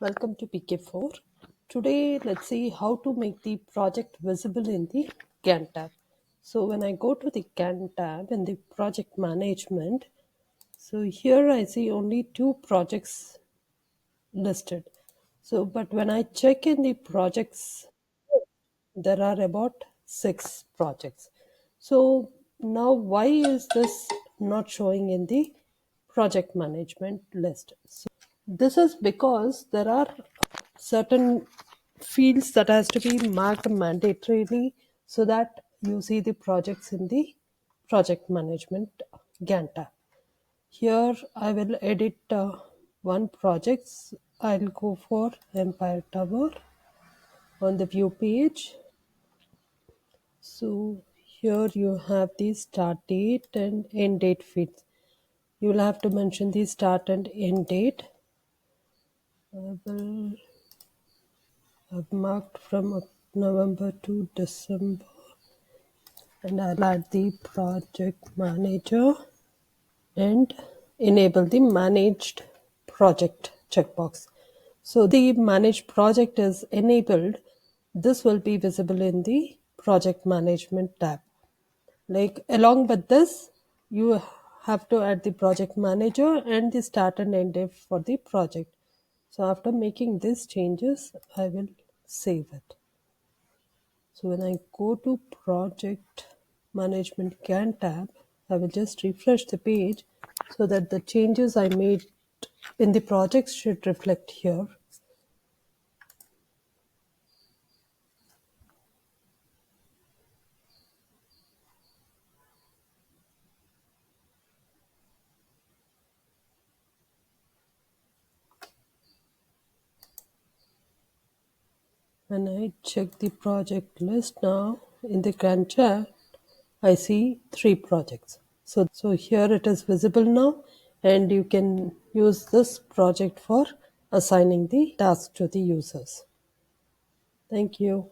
Welcome to PK4. Today, let's see how to make the project visible in the Gantt tab. So when I go to the Gantt tab in the project management, so here I see only two projects listed. So, but when I check in the projects, there are about 6 projects. So now why is this not showing in the project management list? So this is because there are certain fields that has to be marked mandatorily so that you see the projects in the project management Gantt tab. Here I will edit one project. I'll go for Empire Tower on the view page. So here you have the start date and end date fields. You will have to mention the start and end date. I've marked from November to December, and I'll add the project manager and enable the managed project checkbox. So the managed project is enabled. This will be visible in the project management tab. Like along with this, you have to add the project manager and the start and end date for the project. So after making these changes, I will save it. So when I go to project management Gantt tab, I will just refresh the page so that the changes I made in the projects should reflect here. When I check the project list now in the Gantt chart, I see 3 projects. So here it is visible now, and you can use this project for assigning the task to the users. Thank you.